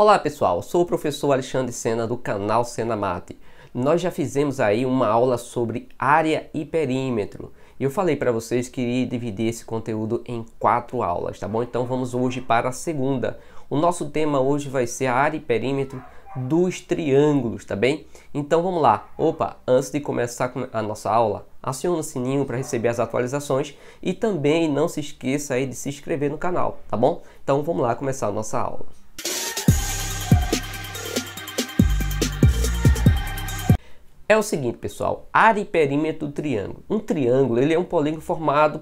Olá pessoal, sou o professor Alexandre Sena do canal Sena Mate. Nós já fizemos aí uma aula sobre área e perímetro. E eu falei para vocês que iria dividir esse conteúdo em 4 aulas, tá bom? Então vamos hoje para a segunda. O nosso tema hoje vai ser a área e perímetro dos triângulos, tá bem? Então vamos lá. Antes de começar a nossa aula, acione o sininho para receber as atualizações e também não se esqueça aí de se inscrever no canal, tá bom? Então vamos lá começar a nossa aula. É o seguinte, pessoal, área e perímetro do triângulo. Um triângulo ele é um polígono formado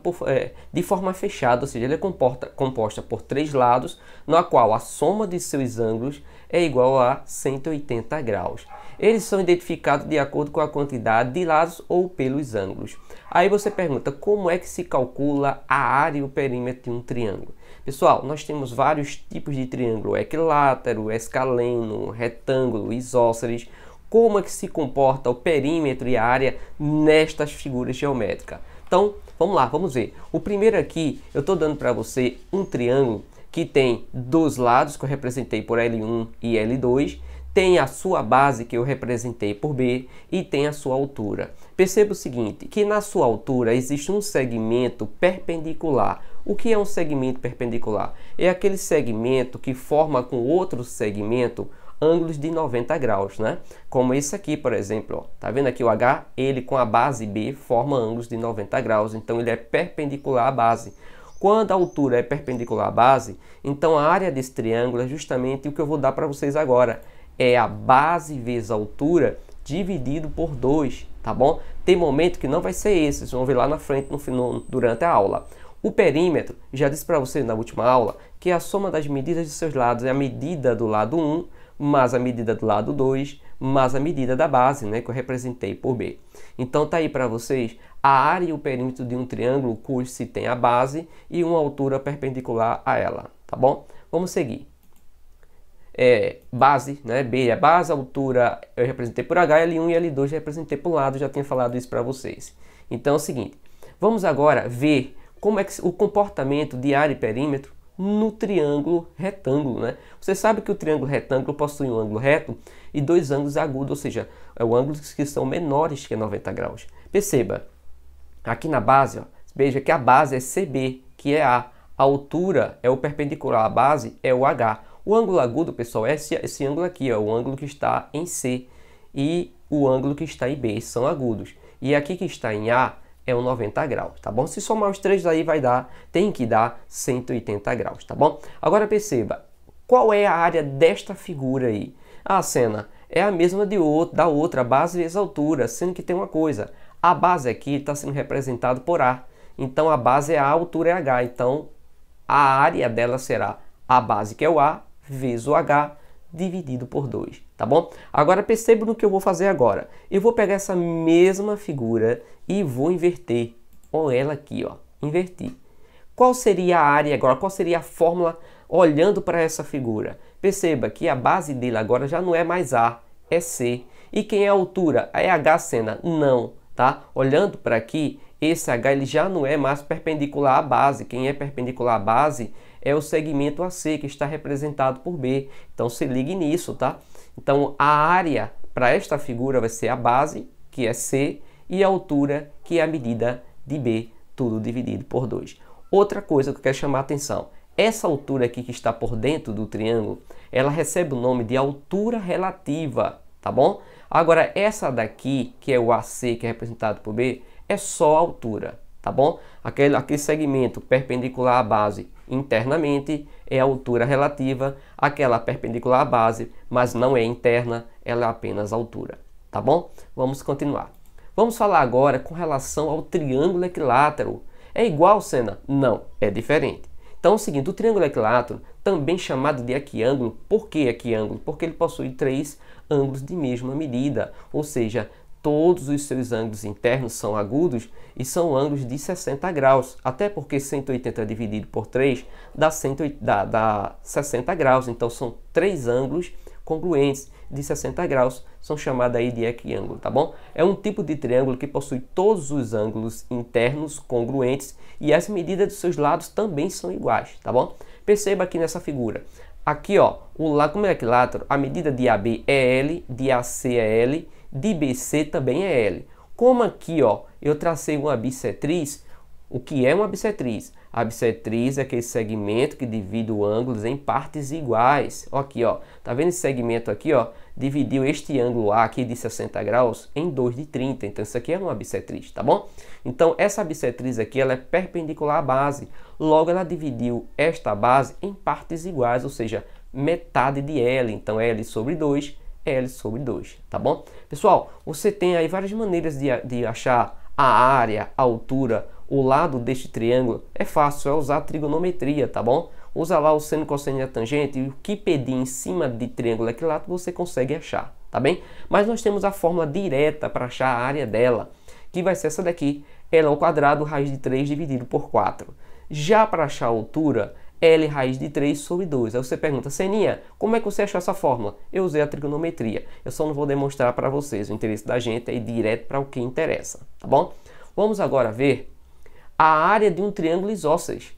de forma fechada, ou seja, ele é composta por 3 lados, na qual a soma de seus ângulos é igual a 180 graus. Eles são identificados de acordo com a quantidade de lados ou pelos ângulos. Aí você pergunta, como é que se calcula a área e o perímetro de um triângulo? Pessoal, nós temos vários tipos de triângulo, equilátero, escaleno, retângulo, isósceles. Como é que se comporta o perímetro e a área nestas figuras geométricas? Então, vamos lá, vamos ver. O primeiro aqui, eu estou dando para você um triângulo que tem 2 lados, que eu representei por L1 e L2, tem a sua base, que eu representei por B, e tem a sua altura. Perceba o seguinte, que na sua altura existe um segmento perpendicular. O que é um segmento perpendicular? É aquele segmento que forma com outro segmento ângulos de 90 graus, né? Como esse aqui, por exemplo, ó. Tá vendo aqui o H? Ele com a base B forma ângulos de 90 graus, então ele é perpendicular à base. Quando a altura é perpendicular à base, então a área desse triângulo é justamente o que eu vou dar para vocês agora. É a base vezes a altura dividido por 2, tá bom? Tem momento que não vai ser esse, vocês vão ver lá na frente durante a aula. O perímetro, já disse para vocês na última aula, que a soma das medidas de seus lados é a medida do lado 1, mais a medida do lado 2, mais a medida da base, né, que eu representei por B. Então tá aí para vocês a área e o perímetro de um triângulo cujo se tem a base e uma altura perpendicular a ela, tá bom? Vamos seguir. Base, né, B é base, altura eu representei por H, L1 e L2 eu representei por lado, já tinha falado isso para vocês. Então é o seguinte, vamos agora ver como é que o comportamento de área e perímetro no triângulo retângulo, né? Você sabe que o triângulo retângulo possui um ângulo reto e 2 ângulos agudos, ou seja, ângulos que são menores que 90 graus. Perceba, aqui na base, ó, veja que a base é CB, que é A altura é o perpendicular à base, é o H. O ângulo agudo, pessoal, é esse ângulo aqui, ó, o ângulo que está em C e o ângulo que está em B, são agudos. E aqui que está em A é o 90 graus, tá bom? Se somar os 3 aí tem que dar 180 graus, tá bom? Agora perceba, qual é a área desta figura aí? Ah, Sena, é a mesma da outra, base vezes altura, sendo que tem uma coisa, a base aqui está sendo representada por A, então a base é A, a altura é H, então a área dela será a base, que é o A, vezes o H, dividido por 2, tá bom? Agora perceba no que eu vou fazer agora. Eu vou pegar essa mesma figura e vou inverter. Olha ela aqui, ó, invertir. Qual seria a área agora? Qual seria a fórmula olhando para essa figura? Perceba que a base dele agora já não é mais A, é C. E quem é a altura? É H, Sena? Não, tá? Olhando para aqui, esse H ele já não é mais perpendicular à base. Quem é perpendicular à base é o segmento AC, que está representado por B. Então se ligue nisso, tá? Então a área para esta figura vai ser a base, que é C, e a altura, que é a medida de B, tudo dividido por 2. Outra coisa que eu quero chamar a atenção, essa altura aqui que está por dentro do triângulo, ela recebe o nome de altura relativa, tá bom? Agora essa daqui, que é o AC, que é representado por B, é só a altura, tá bom? Aquele segmento perpendicular à base internamente é a altura relativa, aquela perpendicular à base, mas não é interna, ela é apenas a altura, tá bom? Vamos continuar. Vamos falar agora com relação ao triângulo equilátero. É igual, Sena? Não, é diferente. Então é o seguinte, o triângulo equilátero, também chamado de equiângulo, por que equiângulo? Porque ele possui 3 ângulos de mesma medida, ou seja, todos os seus ângulos internos são agudos e são ângulos de 60 graus, até porque 180 dividido por 3 dá 60 graus, então são 3 ângulos congruentes de 60 graus, são chamados aí de equiângulo, tá bom? É um tipo de triângulo que possui todos os ângulos internos congruentes e as medidas dos seus lados também são iguais, tá bom? Perceba aqui nessa figura, aqui ó, como é equilátero, a medida de AB é L, de AC é L, de BC também é L. Como aqui ó, eu tracei uma bissetriz, o que é uma bissetriz? A bissetriz é aquele segmento que divide os ângulos em partes iguais. Ó, aqui ó, tá vendo esse segmento aqui ó? Dividiu este ângulo A aqui de 60 graus em 2 de 30, então isso aqui é uma bissetriz, tá bom? Então essa bissetriz aqui ela é perpendicular à base, logo ela dividiu esta base em partes iguais, ou seja, metade de L, então L sobre 2, L sobre 2, tá bom? Pessoal, você tem aí várias maneiras de achar a área, a altura, o lado deste triângulo. É fácil, é usar a trigonometria, tá bom? Usa lá o seno, cosseno e a tangente, e o que pedir em cima de triângulo equilátero você consegue achar, tá bem? Mas nós temos a fórmula direta para achar a área dela, que vai ser essa daqui, L ao quadrado, raiz de 3 dividido por 4. Já para achar a altura, L raiz de 3 sobre 2. Aí você pergunta, Seninha, como é que você achou essa fórmula? Eu usei a trigonometria. Eu só não vou demonstrar para vocês. O interesse da gente é ir direto para o que interessa, tá bom? Vamos agora ver a área de um triângulo isósceles.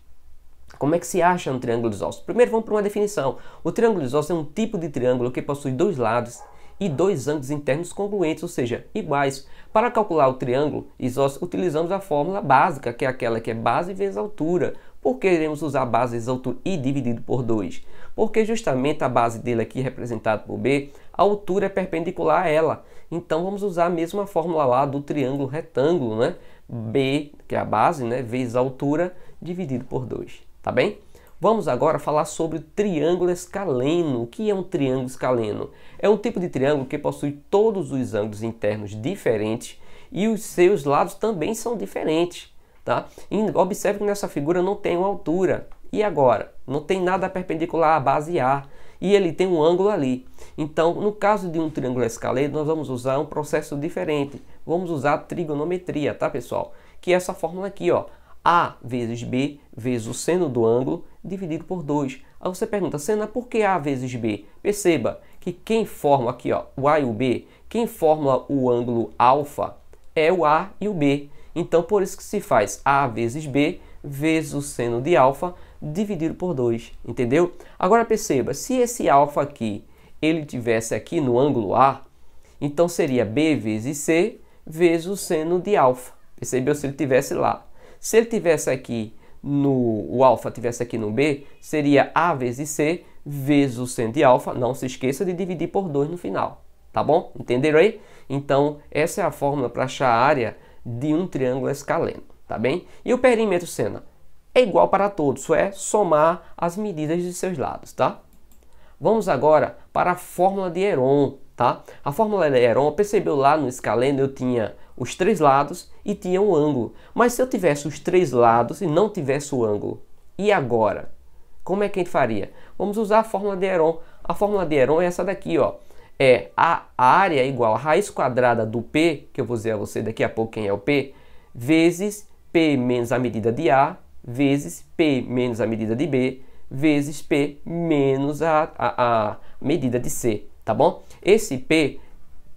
Como é que se acha um triângulo isósceles? Primeiro vamos para uma definição. O triângulo isósceles é um tipo de triângulo que possui dois lados e dois ângulos internos congruentes, ou seja, iguais. Para calcular o triângulo isósceles, utilizamos a fórmula básica, que é aquela que é base vezes altura. Por que iremos usar base vezes altura e dividido por 2? Porque justamente a base dele aqui, representada por B, a altura é perpendicular a ela. Então vamos usar a mesma fórmula lá do triângulo retângulo, né? B, que é a base, né? Vezes a altura, dividido por 2. Tá bem? Vamos agora falar sobre o triângulo escaleno. O que é um triângulo escaleno? É um tipo de triângulo que possui todos os ângulos internos diferentes e os seus lados também são diferentes. Tá? E observe que nessa figura não tem uma altura. E agora? Não tem nada perpendicular à base A. E ele tem um ângulo ali. Então, no caso de um triângulo escaleno, nós vamos usar um processo diferente. Vamos usar a trigonometria, tá, pessoal? Que é essa fórmula aqui, ó. A vezes B vezes o seno do ângulo dividido por 2. Aí você pergunta, Sena, por que A vezes B? Perceba que quem forma aqui, ó, o A e o B, quem forma o ângulo alfa é o A e o B. Então, por isso que se faz A vezes B vezes o seno de alfa dividido por 2, entendeu? Agora perceba, se esse alfa aqui, ele tivesse aqui no ângulo A, então seria B vezes C vezes o seno de alfa. Percebeu? Se ele tivesse lá. Se ele tivesse aqui o alfa tivesse aqui no B, seria A vezes C vezes o seno de alfa. Não se esqueça de dividir por 2 no final, tá bom? Entenderam aí? Então, essa é a fórmula para achar a área de um triângulo escaleno, tá bem? E o perímetro, Sena? É igual para todos, só é somar as medidas de seus lados, tá? Vamos agora para a fórmula de Heron, tá? A fórmula de Heron, percebeu lá no escaleno, eu tinha os três lados e tinha um ângulo. Mas se eu tivesse os três lados e não tivesse o ângulo, e agora? Como é que a gente faria? Vamos usar a fórmula de Heron. A fórmula de Heron é essa daqui, ó. É a área igual a raiz quadrada do P, que eu vou dizer a você daqui a pouco quem é o P, vezes P menos a medida de A, vezes P menos a medida de B, vezes P menos a medida de C, tá bom? Esse P,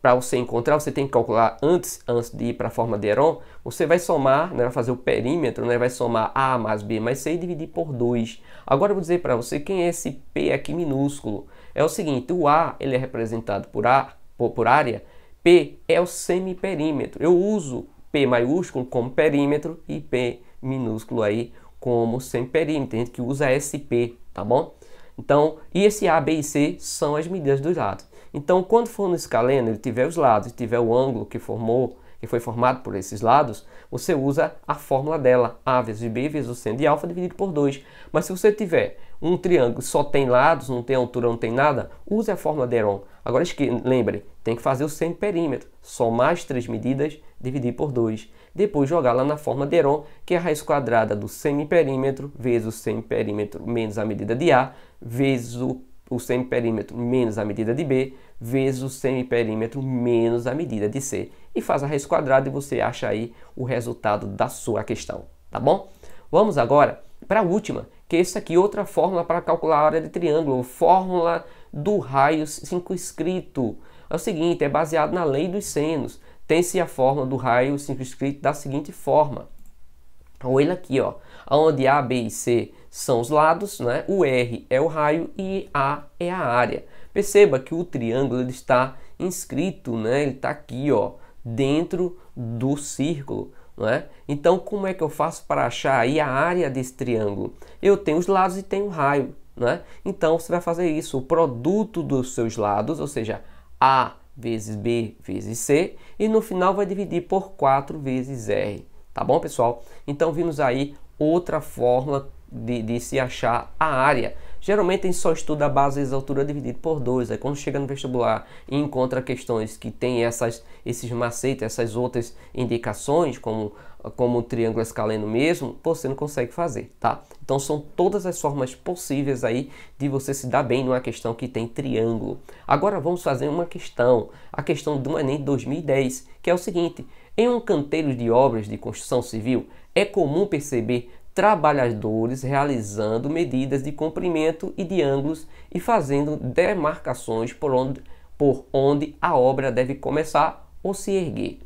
para você encontrar, você tem que calcular antes de ir para a fórmula de Heron, você vai somar, né, vai fazer o perímetro, né, vai somar A mais B mais C e dividir por 2. Agora eu vou dizer para você quem é esse P aqui minúsculo. É o seguinte, o A ele é representado por área, P é o semiperímetro. Eu uso P maiúsculo como perímetro e P minúsculo aí como semiperímetro. Tem gente que usa SP, tá bom? Então, e esse A, B e C são as medidas dos lados. Então, quando for no escaleno, ele tiver os lados e tiver o ângulo que foi formado por esses lados, você usa a fórmula dela, A vezes B vezes o seno de alfa dividido por 2. Mas se você tiver um triângulo que só tem lados, não tem altura, não tem nada, use a fórmula de Heron. Agora, lembre, tem que fazer o semiperímetro, somar as três medidas, dividir por 2. Depois jogar lá na fórmula de Heron, que é a raiz quadrada do semiperímetro vezes o semiperímetro menos a medida de A, vezes o semiperímetro menos a medida de B, vezes o semiperímetro menos a medida de C. E faz a raiz quadrada e você acha aí o resultado da sua questão, tá bom? Vamos agora para a última, que é essa aqui, outra fórmula para calcular a área de triângulo, fórmula do raio circunscrito. É o seguinte, é baseado na lei dos senos. Tem-se a fórmula do raio circunscrito da seguinte forma. Olha aqui, ó. onde A, B e C são os lados, né? O R é o raio e A é a área. Perceba que o triângulo ele está inscrito, né? Ele está aqui, ó, dentro do círculo, não é? Então, como é que eu faço para achar aí a área desse triângulo? Eu tenho os lados e tenho o raio, né? Então, você vai fazer isso, o produto dos seus lados, ou seja, A vezes B vezes C, e no final vai dividir por 4 vezes R, tá bom, pessoal? Então, vimos aí outra fórmula de se achar a área. Geralmente a gente só estuda a base vezes a altura dividido por 2. Aí quando chega no vestibular e encontra questões que tem esses macetes, essas outras indicações, como o triângulo escaleno mesmo, você não consegue fazer, tá? Então são todas as formas possíveis aí de você se dar bem numa questão que tem triângulo. Agora vamos fazer uma questão, a questão do Enem de 2010, que é o seguinte: em um canteiro de obras de construção civil, é comum perceber trabalhadores realizando medidas de comprimento e de ângulos e fazendo demarcações por onde a obra deve começar ou se erguer.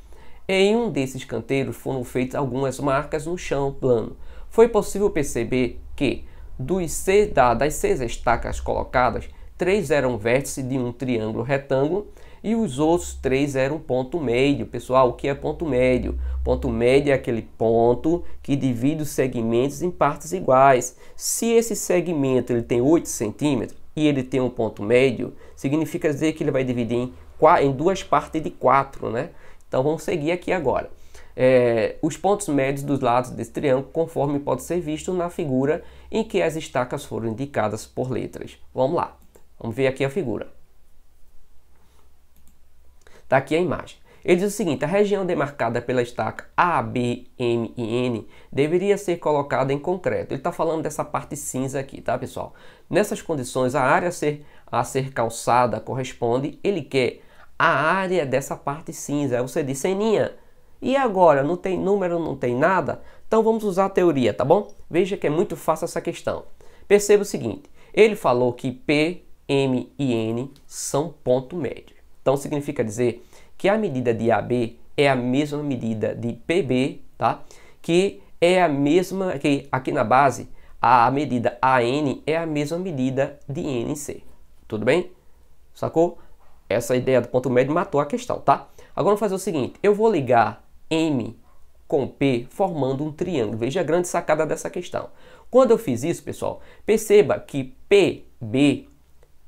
Em um desses canteiros foram feitas algumas marcas no chão plano. Foi possível perceber que, das 6 estacas colocadas, 3 eram vértices de um triângulo retângulo e os outros 3 eram ponto médio. Pessoal, o que é ponto médio? Ponto médio é aquele ponto que divide os segmentos em partes iguais. Se esse segmento ele tem 8 centímetros e ele tem um ponto médio, significa dizer que ele vai dividir em duas partes de 4, né? Então vamos seguir aqui agora. Os pontos médios dos lados desse triângulo, conforme pode ser visto na figura em que as estacas foram indicadas por letras. Vamos lá, vamos ver aqui a figura. Está aqui a imagem. Ele diz o seguinte: a região demarcada pela estaca A, B, M e N deveria ser colocada em concreto. Ele está falando dessa parte cinza aqui, tá, pessoal? Nessas condições, a área a ser calçada corresponde, ele quer a área dessa parte cinza. Aí você diz: Seninha, e agora? Não tem número, não tem nada? Então vamos usar a teoria, tá bom? Veja que é muito fácil essa questão. Perceba o seguinte: ele falou que P, M e N são ponto médio. Então significa dizer que a medida de AB é a mesma medida de PB, tá? Que é a mesma, que aqui na base, a medida AN é a mesma medida de NC. Tudo bem? Sacou? Essa ideia do ponto médio matou a questão, tá? Agora vamos fazer o seguinte: eu vou ligar M com P formando um triângulo. Veja a grande sacada dessa questão. Quando eu fiz isso, pessoal, perceba que PB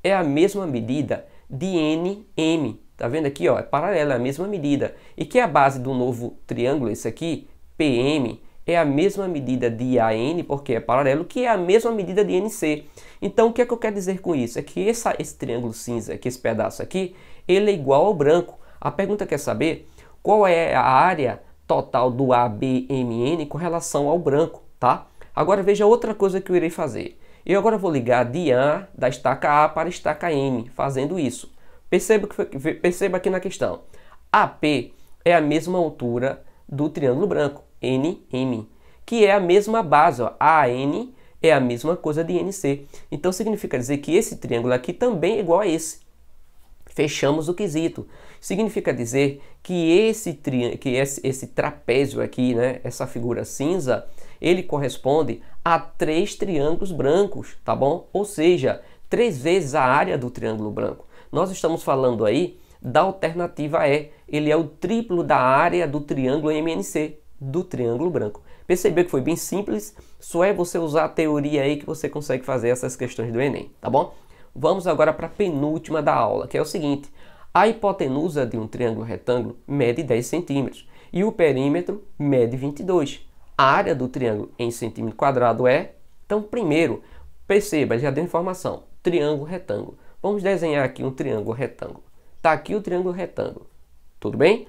é a mesma medida de NM. Tá vendo aqui, ó? É paralelo, é a mesma medida. E que a base do novo triângulo, esse aqui, PM, é a mesma medida de AN, porque é paralelo, que é a mesma medida de NC. Então, o que é que eu quero dizer com isso? É que esse triângulo cinza, que esse pedaço aqui, ele é igual ao branco. A pergunta quer saber qual é a área total do ABMN com relação ao branco, tá? Agora, veja outra coisa que eu irei fazer. Eu agora vou ligar de A, da estaca A para a estaca M, fazendo isso. Perceba aqui na questão. AP é a mesma altura do triângulo branco, NM, que é a mesma base, ó. AN é a mesma coisa de NC. Então significa dizer que esse triângulo aqui também é igual a esse. Fechamos o quesito. Significa dizer que esse trapézio aqui, né, essa figura cinza, ele corresponde a 3 triângulos brancos, tá bom? Ou seja, 3 vezes a área do triângulo branco. Nós estamos falando aí da alternativa E. Ele é o triplo da área do triângulo MNC, do triângulo branco. Percebeu que foi bem simples? Só é você usar a teoria aí que você consegue fazer essas questões do Enem, tá bom? Vamos agora para a penúltima da aula, que é o seguinte: a hipotenusa de um triângulo retângulo mede 10 centímetros e o perímetro mede 22. A área do triângulo em centímetro quadrado é... Então, primeiro, perceba, já deu informação, triângulo retângulo. Vamos desenhar aqui um triângulo retângulo. Está aqui o triângulo retângulo. Tudo bem?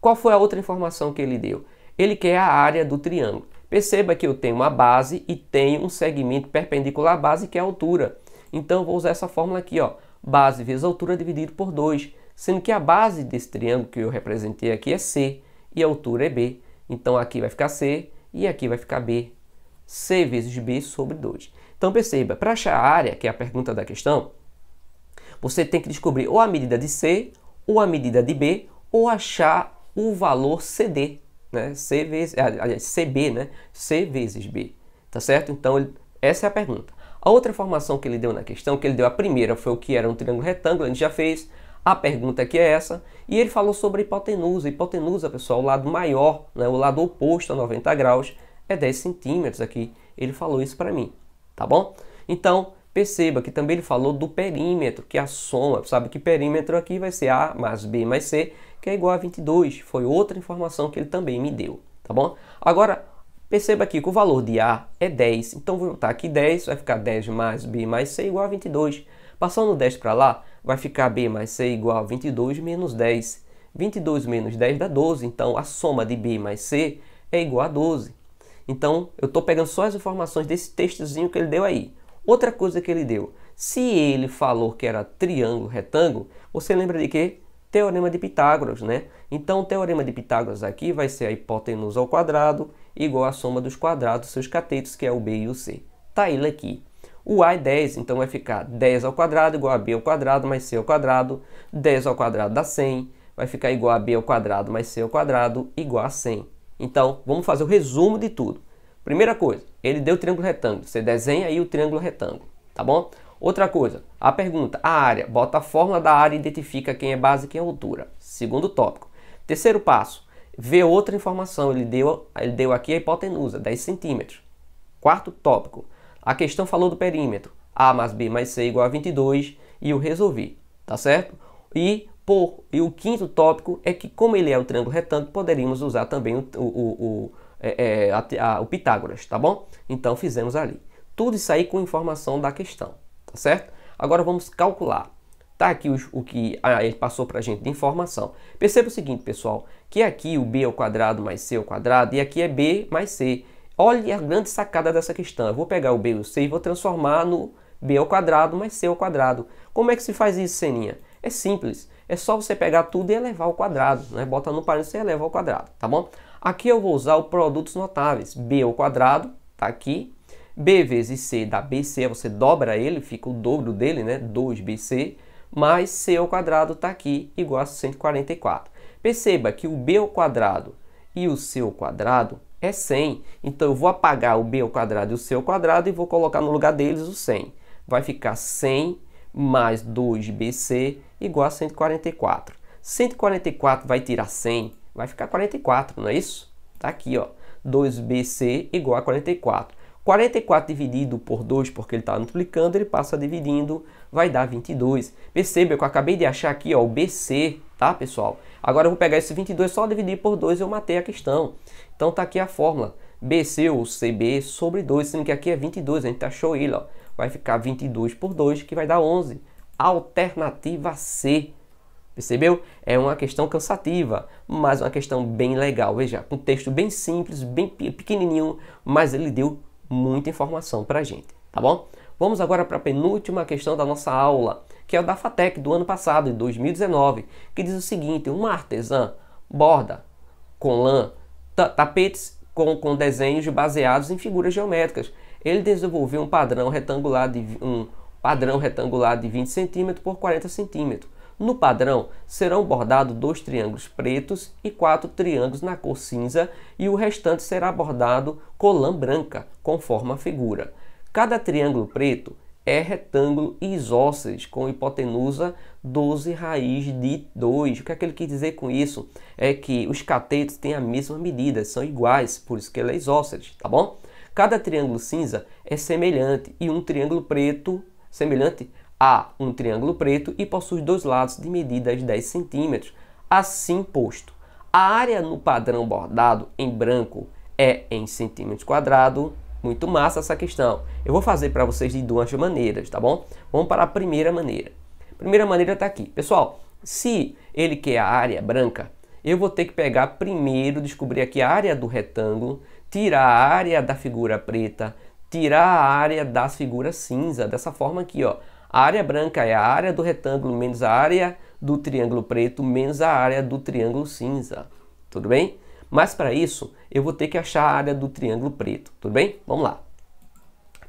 Qual foi a outra informação que ele deu? Ele quer a área do triângulo. Perceba que eu tenho uma base e tenho um segmento perpendicular à base, que é a altura. Então, eu vou usar essa fórmula aqui, ó. Base vezes altura dividido por 2. Sendo que a base desse triângulo que eu representei aqui é C e a altura é B. Então, aqui vai ficar C e aqui vai ficar B. C vezes B sobre 2. Então, perceba, para achar a área, que é a pergunta da questão, você tem que descobrir ou a medida de C, ou a medida de B, ou achar o valor CD. né? C vezes, aliás, CB, né? C vezes B, tá certo? Então, essa é a pergunta. A outra informação que ele deu na questão, que ele deu a primeira, foi o que era um triângulo retângulo, a gente já fez. A pergunta aqui é essa, e ele falou sobre a hipotenusa. Hipotenusa, pessoal, o lado maior, né, o lado oposto a 90 graus, é 10 centímetros aqui. Ele falou isso para mim, tá bom? Então, perceba que também ele falou do perímetro, que é a soma, sabe que perímetro aqui vai ser A mais B mais C, que é igual a 22. Foi outra informação que ele também me deu, tá bom? Agora, perceba aqui que o valor de A é 10, então vou botar aqui 10, vai ficar 10 mais B mais C igual a 22. Passando 10 para lá, vai ficar B mais C igual a 22 menos 10. 22 menos 10 dá 12, então a soma de B mais C é igual a 12. Então, eu estou pegando só as informações desse textozinho que ele deu aí. Outra coisa que ele deu, se ele falou que era triângulo retângulo, você lembra de quê? Teorema de Pitágoras, né? Então, o teorema de Pitágoras aqui vai ser a hipotenusa ao quadrado igual à soma dos quadrados dos seus catetos, que é o B e o C. Tá ele aqui. O A é 10, então vai ficar 10 ao quadrado igual a B ao quadrado mais C ao quadrado. 10 ao quadrado dá 100, vai ficar igual a B ao quadrado mais C ao quadrado igual a 100. Então, vamos fazer o resumo de tudo. Primeira coisa, ele deu o triângulo retângulo. Você desenha aí o triângulo retângulo, tá bom? Outra coisa, a pergunta, a área. Bota a fórmula da área e identifica quem é base e quem é altura. Segundo tópico. Terceiro passo, vê outra informação. Ele deu aqui a hipotenusa, 10 centímetros. Quarto tópico. A questão falou do perímetro, A mais B mais C igual a 22, e eu resolvi, tá certo? E o quinto tópico é que, como ele é um triângulo retângulo, poderíamos usar também o Pitágoras, tá bom? Então, fizemos ali. Tudo isso aí com informação da questão, tá certo? Agora, vamos calcular. Tá aqui o que ele passou para a gente de informação. Perceba o seguinte, pessoal, que aqui o B ao quadrado mais C ao quadrado, e aqui é B mais C. Olha a grande sacada dessa questão. Eu vou pegar o B e o C e vou transformar no B ao quadrado mais C ao quadrado. Como é que se faz isso, Seninha? É simples. É só você pegar tudo e elevar ao quadrado, né? Bota no parênteses e eleva ao quadrado, tá bom? Aqui eu vou usar o produtos notáveis. B ao quadrado, tá aqui. B vezes C dá BC, você dobra ele, fica o dobro dele, né? 2BC, mais C ao quadrado tá aqui, igual a 144. Perceba que o B ao quadrado e o C ao quadrado é 100. Então, eu vou apagar o B ao quadrado e o C ao quadrado e vou colocar no lugar deles o 100. Vai ficar 100 mais 2BC igual a 144. 144 vai tirar 100, vai ficar 44, não é isso? Tá aqui, ó. 2BC igual a 44. 44 dividido por 2, porque ele está multiplicando, ele passa dividindo, vai dar 22. Perceba que eu acabei de achar aqui, ó, o BC, tá, pessoal? Agora eu vou pegar esse 22, só dividir por 2 eu matei a questão. Então tá aqui a fórmula, BC ou CB sobre 2, sendo que aqui é 22, a gente achou ele, ó. Vai ficar 22 por 2, que vai dar 11. Alternativa C. Percebeu? É uma questão cansativa, mas uma questão bem legal. Veja, um texto bem simples, bem pequenininho, mas ele deu muita informação para a gente, tá bom? Vamos agora para a penúltima questão da nossa aula, que é o da FATEC do ano passado, de 2019, que diz o seguinte: uma artesã borda com lã tapetes com desenhos baseados em figuras geométricas. Ele desenvolveu um padrão retangular de 20 cm por 40 cm. No padrão, serão bordados 2 triângulos pretos e 4 triângulos na cor cinza, e o restante será bordado com lã branca, conforme a figura. Cada triângulo preto é retângulo isósceles, com hipotenusa 12 raiz de 2. O que é que ele quis dizer com isso? É que os catetos têm a mesma medida, são iguais, por isso que ele é isósceles, tá bom? Cada triângulo cinza é semelhante e um triângulo preto semelhante a um triângulo preto e possui 2 lados de medidas 10 cm. Assim posto, a área no padrão bordado em branco é em centímetros quadrados. Muito massa essa questão. Eu vou fazer para vocês de 2 maneiras, tá bom? Vamos para a primeira maneira. A primeira maneira está aqui. Pessoal, se ele quer a área branca, eu vou ter que pegar primeiro, descobrir aqui a área do retângulo, tirar a área da figura preta, tirar a área da figura cinza, dessa forma aqui, ó. A área branca é a área do retângulo menos a área do triângulo preto menos a área do triângulo cinza. Tudo bem? Mas para isso, eu vou ter que achar a área do triângulo preto. Tudo bem? Vamos lá.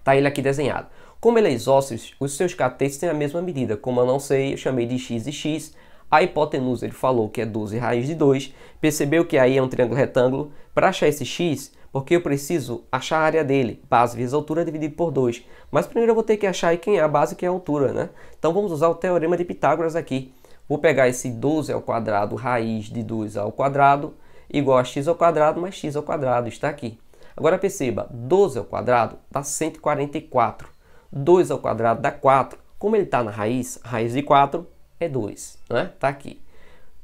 Tá ele aqui desenhado. Como ele é isósceles, os seus catetos têm a mesma medida. Como eu não sei, eu chamei de x e x. A hipotenusa ele falou que é 12 raiz de 2. Percebeu que aí é um triângulo retângulo. Para achar esse x, porque eu preciso achar a área dele, base vezes altura dividido por 2. Mas primeiro eu vou ter que achar aí quem é a base e quem é a altura, né? Então vamos usar o teorema de Pitágoras aqui. Vou pegar esse 12 ao quadrado raiz de 2 ao quadrado igual a x ao quadrado mais x ao quadrado, está aqui. Agora perceba, 12 ao quadrado dá 144. 2 ao quadrado dá 4. Como ele está na raiz, a raiz de 4 é 2, né? Está aqui.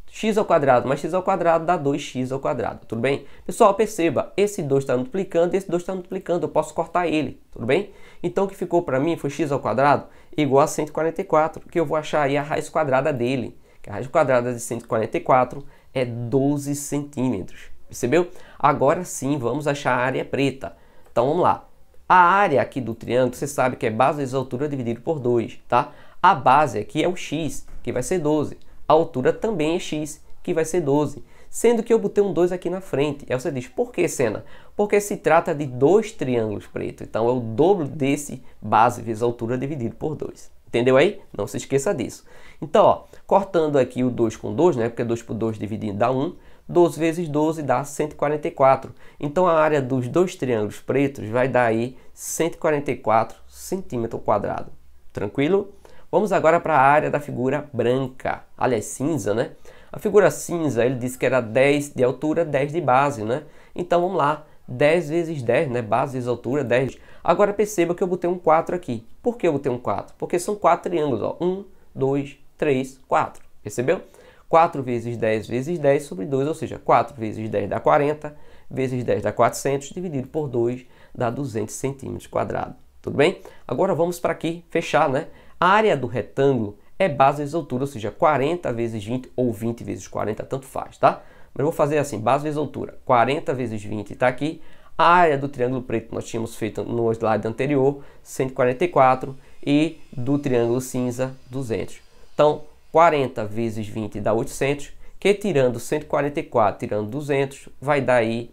X ao quadrado mais x ao quadrado dá 2x ao quadrado, tudo bem? Pessoal, perceba, esse 2 está multiplicando, esse 2 está multiplicando, eu posso cortar ele, tudo bem? Então o que ficou para mim foi x ao quadrado igual a 144, que eu vou achar aí a raiz quadrada dele. Que a raiz quadrada de 144 é 12 centímetros, percebeu? Agora sim, vamos achar a área preta. Então vamos lá. A área aqui do triângulo, você sabe que é base vezes altura dividido por 2, tá? A base aqui é o x, que vai ser 12. A altura também é x, que vai ser 12. Sendo que eu botei um 2 aqui na frente. Aí você diz, por que, Sena? Porque se trata de dois triângulos pretos. Então é o dobro desse base vezes altura dividido por 2. Entendeu aí? Não se esqueça disso. Então, ó, cortando aqui o 2 com 2, né? Porque 2 por 2 dividindo dá 1. 12 vezes 12 dá 144. Então a área dos dois triângulos pretos vai dar aí 144 centímetros quadrados. Tranquilo? Vamos agora para a área da figura branca, aliás, cinza, né? A figura cinza, ele disse que era 10 de altura, 10 de base, né? Então vamos lá, 10 vezes 10, né? Base vezes altura, 10. Agora perceba que eu botei um 4 aqui. Por que eu botei um 4? Porque são 4 triângulos, ó. 1, 2, 3, 4. Percebeu? 4 vezes 10 vezes 10 sobre 2, ou seja, 4 vezes 10 dá 40, vezes 10 dá 400, dividido por 2 dá 200 centímetros quadrados. Tudo bem? Agora vamos para aqui fechar, né? A área do retângulo é base vezes altura, ou seja, 40 vezes 20 ou 20 vezes 40, tanto faz, tá? Mas eu vou fazer assim, base vezes altura, 40 vezes 20 está aqui. A área do triângulo preto nós tínhamos feito no slide anterior, 144, e do triângulo cinza, 200. Então, 40 vezes 20 dá 800, que tirando 144, tirando 200, vai dar aí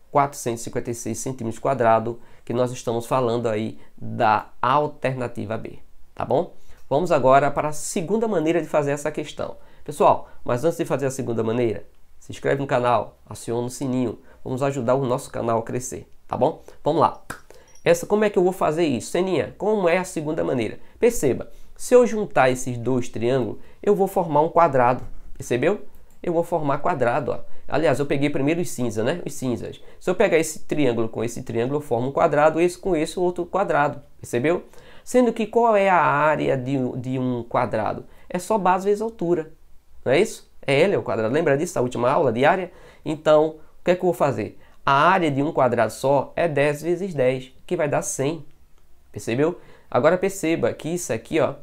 456 centímetros quadrados, que nós estamos falando aí da alternativa B, tá bom? Vamos agora para a segunda maneira de fazer essa questão. Pessoal, mas antes de fazer a segunda maneira, se inscreve no canal, aciona o sininho, vamos ajudar o nosso canal a crescer, tá bom? Vamos lá. Como é que eu vou fazer isso? Seninha, como é a segunda maneira? Perceba, se eu juntar esses dois triângulos, eu vou formar um quadrado, percebeu? Eu vou formar quadrado, ó. Aliás, eu peguei primeiro os cinza, né? Os cinzas. Se eu pegar esse triângulo com esse triângulo, eu formo um quadrado, esse com esse outro quadrado, percebeu? Sendo que qual é a área de um quadrado? É só base vezes altura, não é isso? É L ao quadrado. Lembra disso, a última aula de área? Então, o que é que eu vou fazer? A área de um quadrado só é 10 vezes 10, que vai dar 100. Percebeu? Agora perceba que isso aqui, ó,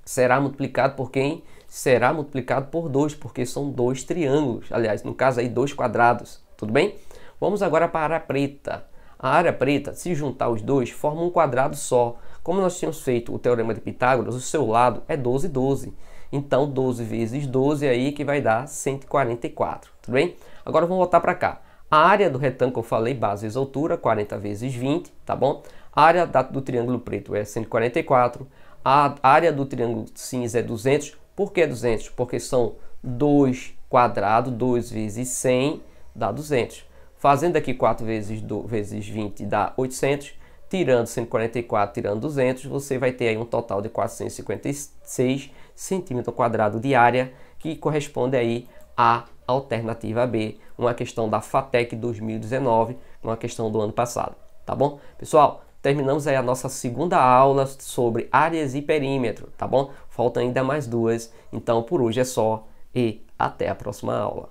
será multiplicado por quem? Será multiplicado por 2, porque são dois triângulos. Aliás, no caso aí, dois quadrados. Tudo bem? Vamos agora para a área preta. A área preta, se juntar os dois, forma um quadrado só. Como nós tínhamos feito o teorema de Pitágoras, o seu lado é 12, 12. Então, 12 vezes 12 aí que vai dar 144. Tudo bem? Agora vamos voltar para cá. A área do retângulo, eu falei, base vezes altura, 40 vezes 20, tá bom? A área do triângulo preto é 144. A área do triângulo cinza é 200. Por que 200? Porque são 2 quadrados, 2 vezes 100 dá 200. Fazendo aqui 4 vezes 20 dá 800. Tirando 144, tirando 200, você vai ter aí um total de 456 centímetros quadrados de área, que corresponde aí à alternativa B, uma questão da FATEC 2019, uma questão do ano passado, tá bom? Pessoal, terminamos aí a nossa segunda aula sobre áreas e perímetro, tá bom? Faltam ainda mais duas, então por hoje é só e até a próxima aula.